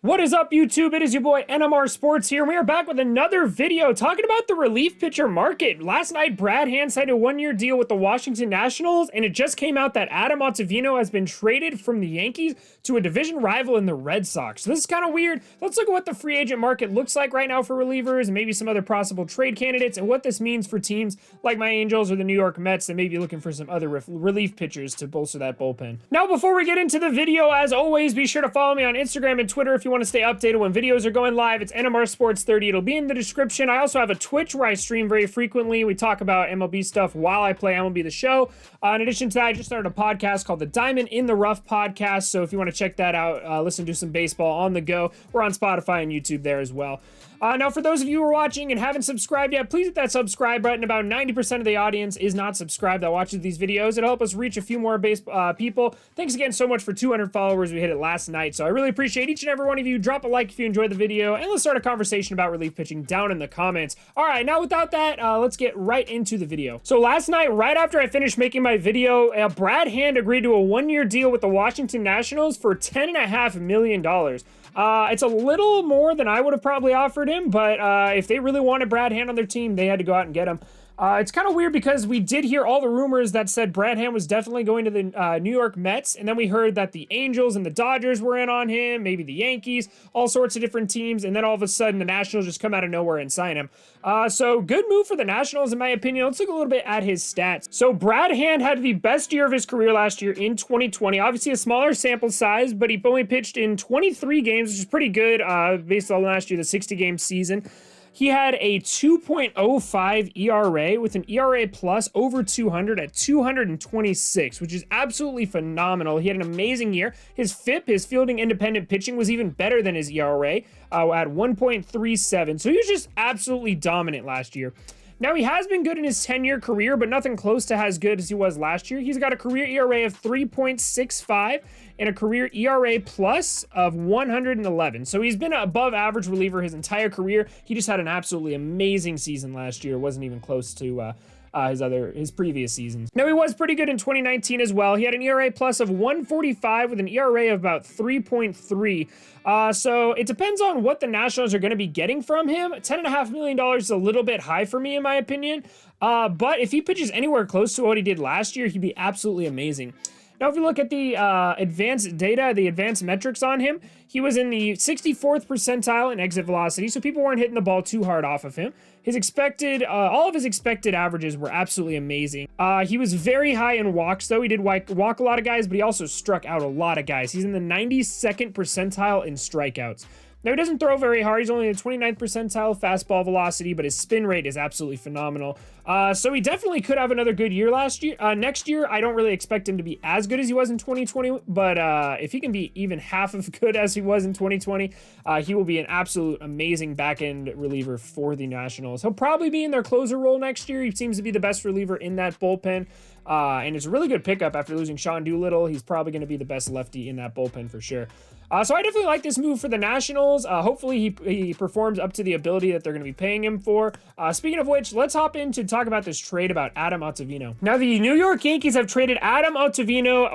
What is up, YouTube? It is your boy NMR Sports here, and we are back with another video talking about the relief pitcher market. Last night, Brad Hand signed a one-year deal with the Washington Nationals, and it just came out that Adam Ottavino has been traded from the Yankees to a division rival in the Red Sox. So this is kind of weird. Let's look at what the free agent market looks like right now for relievers, and maybe some other possible trade candidates, and what this means for teams like my Angels or the New York Mets that may be looking for some other relief pitchers to bolster that bullpen. Now, before we get into the video, as always, be sure to follow me on Instagram and Twitter if you want to stay updated when videos are going live. It's NMR Sports 30. It'll be in the description. I also have a Twitch where I stream very frequently. We talk about MLB stuff while I play MLB The Show. In addition to that, I just started a podcast called the Diamond in the Rough podcast. So if you want to check that out, listen to some baseball on the go. We're on Spotify and YouTube there as well. Now, for those of you who are watching and haven't subscribed yet, please hit that subscribe button. About 90% of the audience is not subscribed that watches these videos. It'll help us reach a few more people. Thanks again so much for 200 followers. We hit it last night, so I really appreciate each and every one of you. Drop a like if you enjoyed the video, and let's start a conversation about relief pitching down in the comments. All right, now without that, let's get right into the video. So last night, right after I finished making my video, Brad Hand agreed to a one-year deal with the Washington Nationals for $10.5 million. It's a little more than I would have probably offered him, but if they really wanted Brad Hand on their team, they had to go out and get him. It's kind of weird because we did hear all the rumors that said Brad Hand was definitely going to the New York Mets, and then we heard that the Angels and the Dodgers were in on him, maybe the Yankees, all sorts of different teams, and then all of a sudden the Nationals just come out of nowhere and sign him. So good move for the Nationals in my opinion. Let's look a little bit at his stats. So Brad Hand had the best year of his career last year in 2020. Obviously a smaller sample size, but he only pitched in 23 games, which is pretty good based on last year, the 60-game season. He had a 2.05 ERA with an ERA plus over 200 at 226, which is absolutely phenomenal. He had an amazing year. His FIP, his fielding independent pitching, was even better than his ERA at 1.37. So he was just absolutely dominant last year. Now, he has been good in his 10-year career, but nothing close to as good as he was last year. He's got a career ERA of 3.65 and a career ERA plus of 111. So he's been an above average reliever his entire career. He just had an absolutely amazing season last year. It wasn't even close to his previous seasons. Now, he was pretty good in 2019 as well. He had an ERA plus of 145 with an ERA of about 3.3. So it depends on what the Nationals are going to be getting from him. $10.5 million is a little bit high for me, in my opinion. But if he pitches anywhere close to what he did last year, he'd be absolutely amazing. Now, if you look at the advanced data, the advanced metrics on him, he was in the 64th percentile in exit velocity, so people weren't hitting the ball too hard off of him. His expected, all of his expected averages were absolutely amazing. He was very high in walks, though. He did walk a lot of guys, but he also struck out a lot of guys. He's in the 92nd percentile in strikeouts. Now, he doesn't throw very hard. He's only in the 29th percentile fastball velocity, but his spin rate is absolutely phenomenal. So he definitely could have another good year next year. I don't really expect him to be as good as he was in 2020, but if he can be even half as good as he was in 2020, he will be an absolute amazing back-end reliever for the Nationals. He'll probably be in their closer role next year. He seems to be the best reliever in that bullpen. And it's a really good pickup after losing Sean Doolittle. He's probably going to be the best lefty in that bullpen for sure. So I definitely like this move for the Nationals. Hopefully he performs up to the ability that they're going to be paying him for. Speaking of which, let's hop in to talk about this trade about Adam Ottavino. Now, the New York Yankees have traded Adam Ottavino.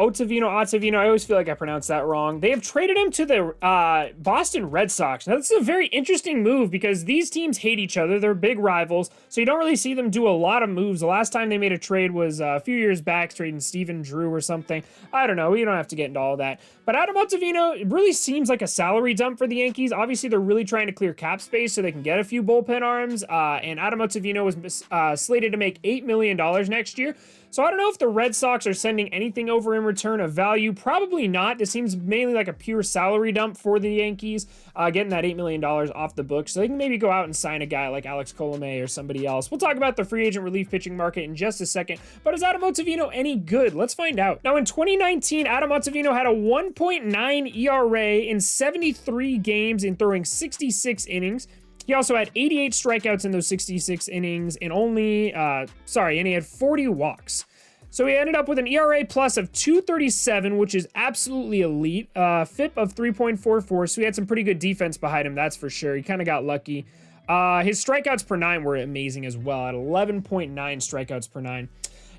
I always feel like I pronounced that wrong. They have traded him to the Boston Red Sox. Now, this is a very interesting move because these teams hate each other. They're big rivals, so you don't really see them do a lot of moves. The last time they made a trade was a few years back, trading Stephen Drew or something. I don't know. We don't have to get into all that. But Adam Ottavino really seems like a salary dump for the Yankees. Obviously, they're really trying to clear cap space so they can get a few bullpen arms. And Adam Ottavino was slated to make $8 million next year. So I don't know if the Red Sox are sending anything over in return of value. Probably not. This seems mainly like a pure salary dump for the Yankees, getting that $8 million off the books. So they can maybe go out and sign a guy like Alex Colomé or somebody else. We'll talk about the free agent relief pitching market in just a second. But is Adam Ottavino any good? Let's find out. Now, in 2019, Adam Ottavino had a 1.9 ERA in 73 games in throwing 66 innings. He also had 88 strikeouts in those 66 innings and and he had 40 walks. So he ended up with an ERA plus of 237, which is absolutely elite. FIP of 3.44, so he had some pretty good defense behind him, that's for sure. He kind of got lucky. His strikeouts per nine were amazing as well, at 11.9 strikeouts per nine.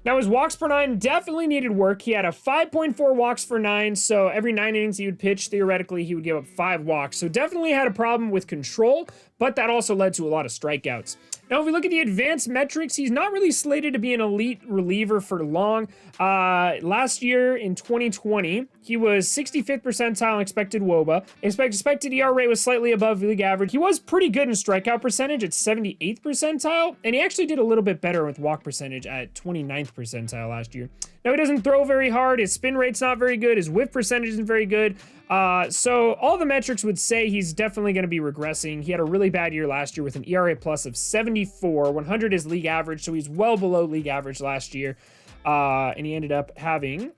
Now, his walks per nine definitely needed work. He had a 5.4 walks for nine, so every 9 innings he would pitch, theoretically, he would give up 5 walks. So definitely had a problem with control, but that also led to a lot of strikeouts. Now, if we look at the advanced metrics, he's not really slated to be an elite reliever for long. Last year in 2020, he was 65th percentile in expected WOBA. Expected ERA was slightly above league average. He was pretty good in strikeout percentage at 78th percentile, and he actually did a little bit better with walk percentage at 29th percentile last year. Now, he doesn't throw very hard. His spin rate's not very good. His whiff percentage isn't very good. So all the metrics would say he's definitely going to be regressing. He had a really bad year last year with an ERA plus of 74. 100 is league average, so he's well below league average last year. And he ended up having...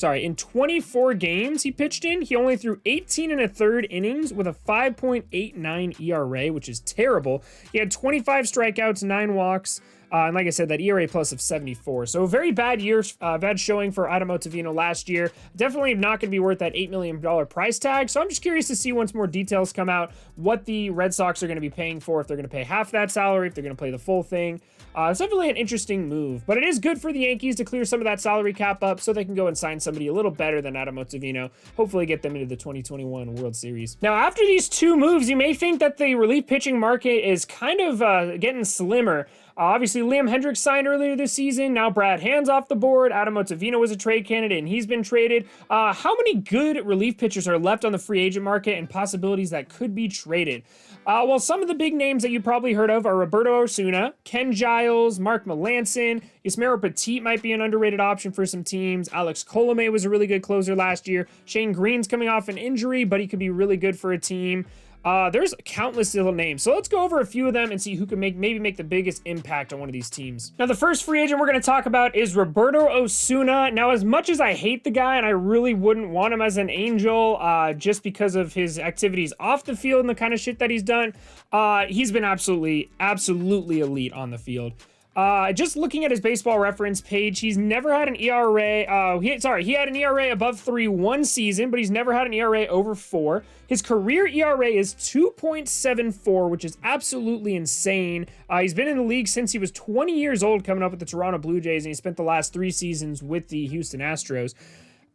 in 24 games he pitched in, he only threw 18 and a third innings with a 5.89 ERA, which is terrible. He had 25 strikeouts, 9 walks, and like I said, that ERA plus of 74. So a very bad year, bad showing for Ottavino last year. Definitely not going to be worth that $8 million price tag. So I'm just curious to see, once more details come out, what the Red Sox are going to be paying for, if they're going to pay half that salary, if they're going to play the full thing. It's definitely an interesting move, but it is good for the Yankees to clear some of that salary cap up so they can go and sign somebody a little better than Ottavino, hopefully get them into the 2021 World Series. Now, after these two moves, you may think that the relief pitching market is kind of getting slimmer. Obviously, Liam Hendriks signed earlier this season. Now Brad Hand's off the board. Ottavino was a trade candidate, and he's been traded. How many good relief pitchers are left on the free agent market and possibilities that could be traded? Well, some of the big names that you probably heard of are Roberto Osuna, Ken Giles, Mark Melancon. Yusmeiro Petit might be an underrated option for some teams. Alex Colomé was a really good closer last year. Shane Green's coming off an injury, but he could be really good for a team. There's countless little names. So let's go over a few of them and see who can maybe make the biggest impact on one of these teams. Now, the first free agent we're going to talk about is Roberto Osuna. Now, as much as I hate the guy and I really wouldn't want him as an Angel just because of his activities off the field and the kind of shit that he's done, he's been absolutely elite on the field. Just looking at his baseball reference page, he's never had an ERA. He had an ERA above 3 one season, but he's never had an ERA over 4. His career ERA is 2.74, which is absolutely insane. He's been in the league since he was 20 years old, coming up with the Toronto Blue Jays, and he spent the last 3 seasons with the Houston Astros.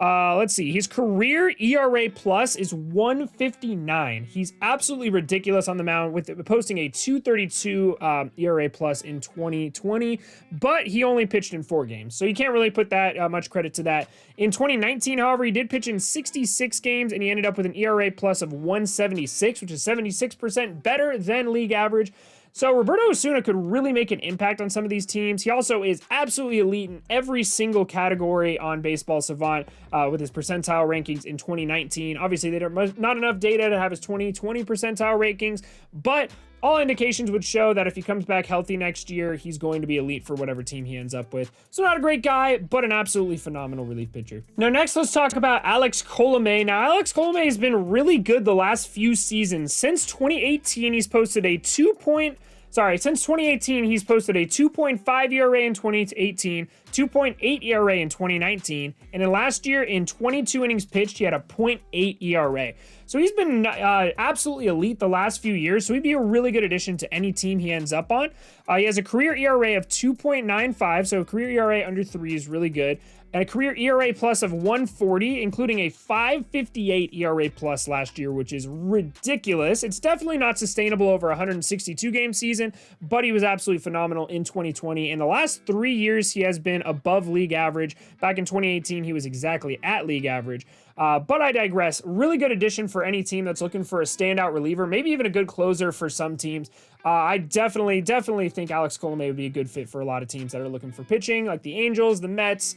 Let's see. His career ERA plus is 159. He's absolutely ridiculous on the mound, with posting a 232 ERA plus in 2020, but he only pitched in 4 games, so you can't really put that much credit to that. In 2019, however, he did pitch in 66 games, and he ended up with an ERA plus of 176, which is 76% better than league average. So Roberto Osuna could really make an impact on some of these teams. He also is absolutely elite in every single category on Baseball Savant with his percentile rankings in 2019. Obviously, there's not enough data to have his 2020 percentile rankings, but all indications would show that if he comes back healthy next year, he's going to be elite for whatever team he ends up with. So not a great guy, but an absolutely phenomenal relief pitcher. Now, next, let's talk about Alex Colomé. Now, Alex Colomé has been really good the last few seasons. Since 2018, he's posted a since 2018, he's posted a 2.5 ERA in 2018, 2.8 ERA in 2019, and then last year in 22 innings pitched, he had a 0.8 ERA. So he's been absolutely elite the last few years, so he'd be a really good addition to any team he ends up on. He has a career ERA of 2.95, so a career ERA under 3 is really good, and a career ERA plus of 140, including a 5.58 ERA plus last year, which is ridiculous. It's definitely not sustainable over a 162 game season, but he was absolutely phenomenal in 2020. In the last 3 years, he has been above league average. Back in 2018, he was exactly at league average. But I digress. Really good addition for any team that's looking for a standout reliever, maybe even a good closer for some teams. I definitely think Alex Colomé would be a good fit for a lot of teams that are looking for pitching, like the Angels, the Mets,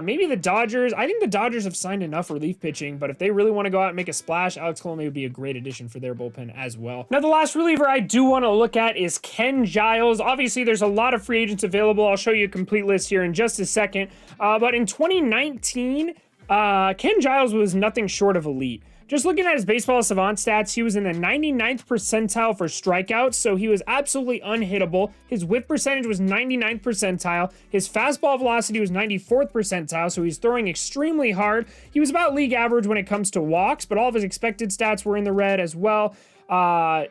maybe the Dodgers. I think the Dodgers have signed enough relief pitching, but if they really want to go out and make a splash, Alex Colomé would be a great addition for their bullpen as well. Now, the last reliever I do want to look at is Ken Giles. Obviously, there's a lot of free agents available. I'll show you a complete list here in just a second. But in 2019, Ken Giles was nothing short of elite. Just looking at his baseball savant stats, he was in the 99th percentile for strikeouts, so he was absolutely unhittable. His whiff percentage was 99th percentile. His fastball velocity was 94th percentile, so he's throwing extremely hard. He was about league average when it comes to walks, but all of his expected stats were in the red as well.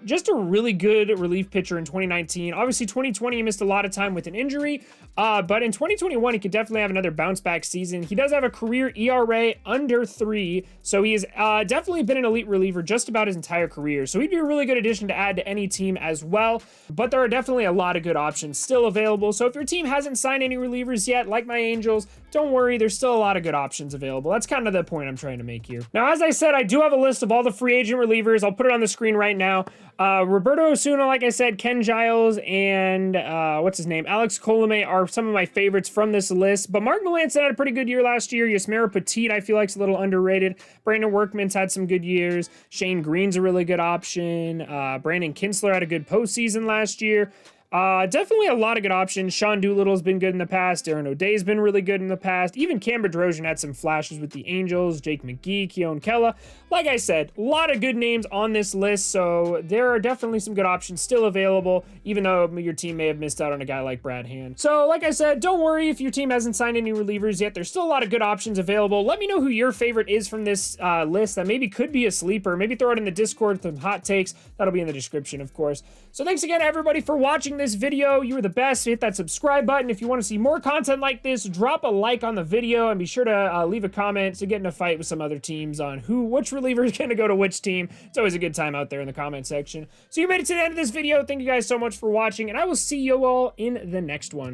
Just a really good relief pitcher in 2019. Obviously 2020 he missed a lot of time with an injury, but in 2021 he could definitely have another bounce back season. He does have a career ERA under 3, so he has definitely been an elite reliever just about his entire career, so he'd be a really good addition to add to any team as well. But there are definitely a lot of good options still available, so if your team hasn't signed any relievers yet, like my Angels, don't worry, there's still a lot of good options available. That's kind of the point I'm trying to make here. Now, as I said, I do have a list of all the free agent relievers. I'll put it on the screen right now. Roberto Osuna, like I said, Ken Giles, and what's his name? Alex Colome are some of my favorites from this list. But Mark Melancon had a pretty good year last year. Yasmero Petit, I feel like, is a little underrated. Brandon Workman's had some good years. Shane Green's a really good option. Brandon Kinsler had a good postseason last year. Definitely a lot of good options. Sean Doolittle's been good in the past. Aaron O'Day's been really good in the past. Even Cam Bedrosian had some flashes with the Angels. Jake McGee, Keone Kela. Like I said, a lot of good names on this list, so there are definitely some good options still available, even though your team may have missed out on a guy like Brad Hand. So, like I said, don't worry if your team hasn't signed any relievers yet. There's still a lot of good options available. Let me know who your favorite is from this list that maybe could be a sleeper. Maybe throw it in the Discord with some hot takes. That'll be in the description, of course. So thanks again, everybody, for watching this video. You were the best. Hit that subscribe button. If you want to see more content like this, drop a like on the video, and be sure to leave a comment to get in a fight with some other teams on which reliever is going to go to which team. It's always a good time out there in the comment section. So you made it to the end of this video. Thank you guys so much for watching, and I will see you all in the next one.